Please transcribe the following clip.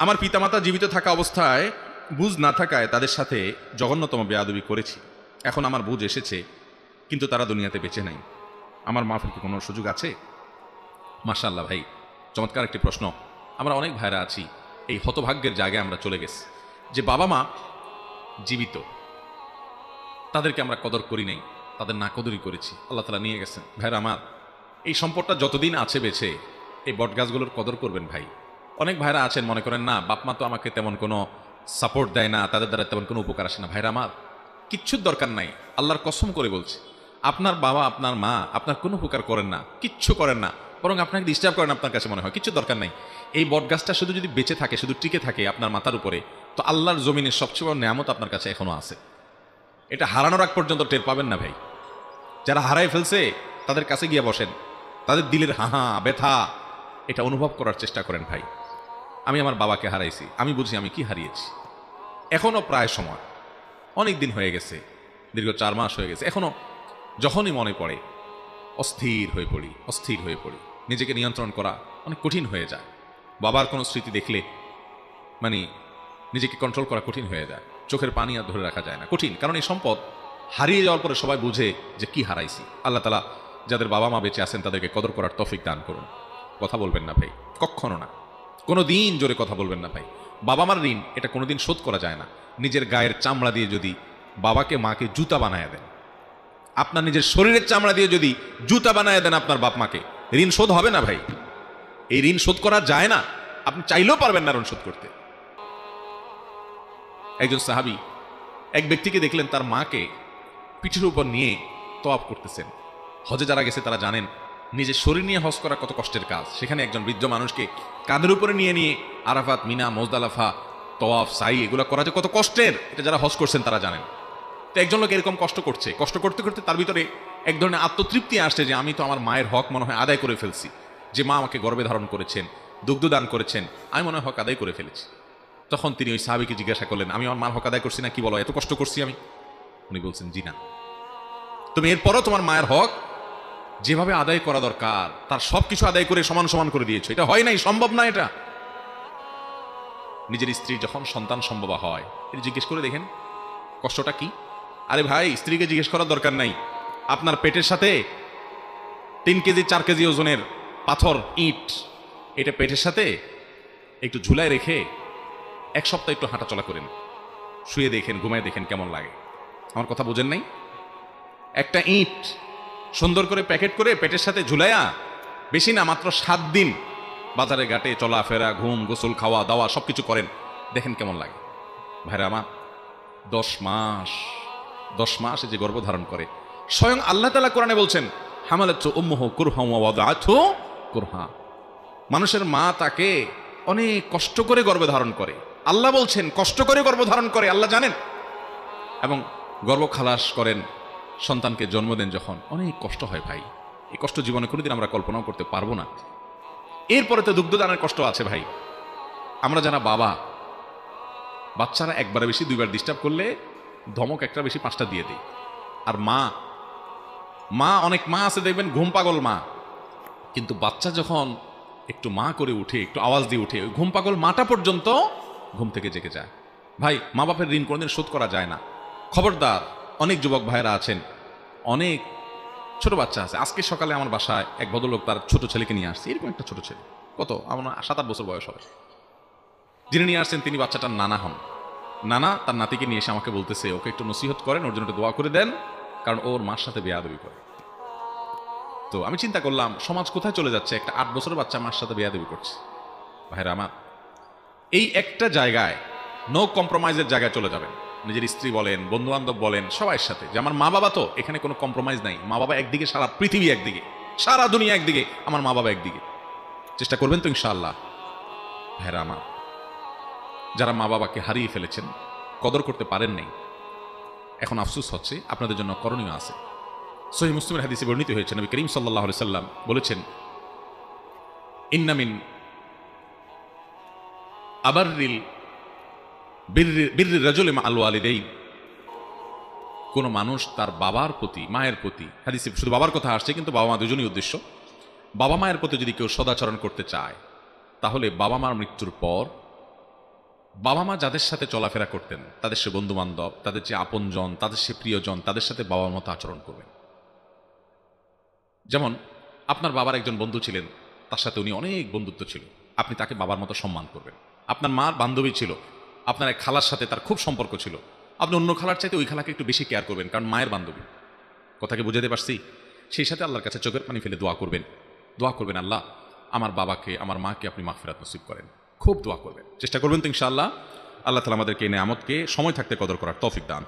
আমার পিতামাতা জীবিত থাকা অবস্থায় বুঝ না থাকায় তাদের সাথে জঘন্যতম বেয়াদবি করেছি। এখন আমার বুঝ এসেছে, কিন্তু তারা দুনিয়াতে বেঁচে নাই। আমার মাফের কি কোনো সুযোগ আছে? মাশাআল্লাহ ভাই, চমৎকার একটি প্রশ্ন। আমরা অনেক ভাইরা আছি এই হতভাগ্যের জায়গায় আমরা চলে গেছি যে বাবা মা জীবিত, তাদেরকে আমরা কদর করি নাই, তাদের না কদরই করেছি, আল্লাহ তাআলা নিয়ে গেছেন। ভাইরা আমার, এই সম্পদটা যতদিন আছে বেঁচে এই বটগাছগুলোর কদর করবেন ভাই। অনেক ভাইরা আছেন মনে করেন না, বাপ মা তো আমাকে তেমন কোনো সাপোর্ট দেয় না, তাদের দ্বারা তেমন কোনো উপকার আসে না। ভাইরা আমার, কিচ্ছুর দরকার নাই। আল্লাহর কসম করে বলছি, আপনার বাবা আপনার মা আপনার কোনো উপকার করেন না, কিচ্ছু করেন না, বরং আপনাকে ডিস্টার্ব করেন। আপনার কাছে মনে হয় কিচ্ছু দরকার নাই। এই বটগাছটা শুধু যদি বেঁচে থাকে, শুধু টিকে থাকে আপনার মাথার উপরে, তো আল্লাহর জমিনের সবচেয়ে বড় নেয়ামত আপনার কাছে এখনো আছে। এটা হারানোর আগ পর্যন্ত টের পাবেন না ভাই। যারা হারাই ফেলছে তাদের কাছে গিয়ে বসেন, তাদের দিলের হাহা ব্যথা এটা অনুভব করার চেষ্টা করেন ভাই। আমি আমার বাবাকে হারাইছি, আমি বুঝি আমি কি হারিয়েছি। এখনো প্রায় সময়, অনেক দিন হয়ে গেছে, দীর্ঘ 4 মাস হয়ে গেছে, এখনো যখনই মনে পড়ে অস্থির হয়ে পড়ি। নিজেকে নিয়ন্ত্রণ করা অনেক কঠিন হয়ে যায়। বাবার কোনো স্মৃতি দেখলে মানে নিজেকে কন্ট্রোল করা কঠিন হয়ে যায়, চোখের পানি আর ধরে রাখা যায় না, কঠিন। কারণ এই সম্পদ হারিয়ে যাওয়ার পরে সবাই বুঝে যে কি হারাইছি। আল্লাহ তাআলা যাদের বাবা মা বেঁচে আছেন তাদেরকে কদর করার তৌফিক দান করুন। কথা বলবেন না ভাই, কখনো না, কোনো দিন জোরে কথা বলবেন না ভাই। বাবা মার ঋণ এটা কোনোদিন শোধ করা যায় না। নিজের গায়ের চামড়া দিয়ে যদি বাবাকে মাকে জুতা বানায় দেন, আপনার নিজের শরীরের চামড়া দিয়ে যদি জুতা বানায় দেন আপনার বাপ মাকে, ঋণ শোধ হবে না ভাই। এই ঋণ শোধ করা যায় না, আপনি চাইলেও পারবেন না ঋণ শোধ করতে। একজন সাহাবী এক ব্যক্তিকে দেখলেন তার মাকে পিঠের উপর নিয়ে তওয়াফ করতেছেন। হজে যারা গেছে তারা জানেন নিজের শরীর নিয়ে হজ করা কত কষ্টের কাজ। সেখানে একজন বৃদ্ধ মানুষকে কাঁধের উপরে নিয়ে নিয়ে আরাফাত, মিনা, মুজদালিফা, তওয়াফ, সাই এগুলো করা যে কত কষ্টের, এটা যারা হজ করছেন তারা জানেন। তো একজন লোক এরকম কষ্ট করতে করতে তার ভিতরে এক ধরনের আত্মতৃপ্তি আসছে যে আমি তো আমার মায়ের হক মনে হয় আদায় করে ফেলছি, যে মা আমাকে গর্ভে ধারণ করেছেন, দুগ্ধ দান করেছেন, আমি মনে হয় হক আদায় করে ফেলেছি। তখন তিনি ওই সাহাবীকে জিজ্ঞাসা করলেন, আমি আমার মার হক আদায় করছি না? কি বলো, এত কষ্ট করছি আমি? উনি বলছেন, জি না, তুমি এরপরও তোমার মায়ের হক যেভাবে আদায় করা দরকার তার সবকিছু আদায় করে সমান সমান করে দিয়েছো। এটা হয় নাই, সম্ভব না এটা। নিজের স্ত্রী যখন সন্তান সম্ভব হয়, এটা জিজ্ঞেস করে দেখেন কষ্টটা কি। আরে ভাই, স্ত্রীকে জিজ্ঞেস করার দরকার নাই। আপনার পেটের সাথে 3 কেজি 4 কেজি ওজনের পাথর, ইট, এটা পেটের সাথে একটু ঝুলায় রেখে 1 সপ্তাহ একটু হাঁটাচলা করেন, শুয়ে দেখেন, ঘুমায় দেখেন কেমন লাগে। আমার কথা বুঝেন নাই? একটা ইট সুন্দর করে প্যাকেট করে পেটের সাথে ঝুলাইয়া, বেশি না, মাত্র 7 দিন বাজারে ঘাটে চলাফেরা, ঘুম, গোসল, খাওয়া দাওয়া সবকিছু করেন, দেখেন কেমন লাগে। ভাইরা আমার, 10 মাস যে গর্ভধারণ করে, স্বয়ং আল্লাহ তাআলা কোরআনে বলছেন, হামালাতহু উম্মুহু কুরহান ওয়া ওয়াদাআতহু কুরহা। মানুষের মা তাকে অনেক কষ্ট করে গর্ভধারণ করে। আল্লাহ বলছেন কষ্ট করে গর্ভধারণ করে, আল্লাহ জানেন। এবং গর্ভ খালাস করেন, সন্তানকে জন্ম দেন যখন, অনেক কষ্ট হয় ভাই। এই কষ্ট জীবনে কোনোদিন আমরা কল্পনাও করতে পারবো না। এরপরে তো দুগ্ধদানের কষ্ট আছে ভাই। আমরা যারা বাবা, বাচ্চারা একবারে বেশি 2বার ডিস্টার্ব করলে ধমক একটা বেশি 5টা দিয়ে দিই। আর মা অনেক মা আছে দেখবেন ঘুম পাগল মা, কিন্তু বাচ্চা যখন একটু মা করে উঠে, একটু আওয়াজ দিয়ে উঠে, ওই ঘুম পাগল মাটা পর্যন্ত ঘুম থেকে জেগে যায়। ভাই, মা বাপের ঋণ কোনোদিন শোধ করা যায় না। খবরদার, অনেক যুবক ভাইরা আছেন, অনেক ছোট বাচ্চা আছে। আজকে সকালে আমার বাসায় এক ভদ্রলোক তার ছোট ছেলেকে নিয়ে আসছে, এরকম একটা ছোট ছেলে, কত আমার 7-8 বছর বয়স হবে। যিনি নিয়ে আসছেন তিনি বাচ্চাটার নানা হন। নানা তার নাতিকে নিয়ে এসে আমাকে বলতেছে, ওকে একটু নসিহত করেন, ওর জন্য একটু দোয়া করে দেন, কারণ ওর মার সাথে বেয়াদবি করে। তো আমি চিন্তা করলাম, সমাজ কোথায় চলে যাচ্ছে, একটা 8 বছরের বাচ্চা মার সাথে বেয়াদবি করছে। ভাইরা আমার, এই একটা জায়গায় নো কম্প্রোমাইজের জায়গায় চলে যাবেন। নিজের স্ত্রী বলেন, বন্ধু বান্ধব বলেন, সবার সাথে, যে আমার মা বাবা তো, এখানে কোনো কম্প্রোমাইজ নাই। মা বাবা একদিকে, সারা পৃথিবী একদিকে, সারা দুনিয়া একদিকে, আমার মা বাবা একদিকে। চেষ্টা করবেন তো ইনশাআল্লাহ। ভাইরা আমার, যারা মা বাবাকে হারিয়ে ফেলেছেন, কদর করতে পারেন নাই, এখন আফসোস হচ্ছে, আপনাদের জন্য করণীয় আছে। সহিহ মুসলিমের হাদিসে বর্ণিত হয়েছে, নবী করিম সাল্লাল্লাহু আলাইহি সাল্লাম বলেছেন, ইন্না মিন আবাররিল বিররি রাজুলি মাআল ওয়ালিদাইন, কোন মানুষ তার বাবার প্রতি, মায়ের প্রতি, হাদিসে শুধু বাবার কথা আসছে কিন্তু বাবা মা দুজনই উদ্দেশ্য, বাবা মায়ের প্রতি যদি কেউ সদাচরণ করতে চায়, তাহলে বাবা মার মৃত্যুর পর বাবা মা যাদের সাথে চলাফেরা করতেন, তাদের সে বন্ধু বান্ধব, তাদের যে আপনজন, তাদের সে প্রিয়জন, তাদের সাথে বাবার মতো আচরণ করবেন। যেমন আপনার বাবার একজন বন্ধু ছিলেন, তার সাথে উনি অনেক বন্ধুত্ব ছিল, আপনি তাকে বাবার মতো সম্মান করবেন। আপনার মার বান্ধবী ছিল, আপনার এক খালার সাথে তার খুব সম্পর্ক ছিল, আপনি অন্য খালার চাইতে ওই খালাকে একটু বেশি কেয়ার করবেন, কারণ মায়ের বান্ধবী। কথাকে বুঝাতে পারছি? সেই সাথে আল্লাহর কাছে চোখের পানি ফেলে দোয়া করবেন। দোয়া করবেন, আল্লাহ আমার বাবাকে, আমার মাকে আপনি মাগফিরাত নসিব করেন। খুব দোয়া করবেন, চেষ্টা করবেন তো ইনশাআল্লাহ। আল্লাহ তাআলা আমাদেরকে এই নেয়ামতকে সময় থাকতে কদর করার তৌফিক দান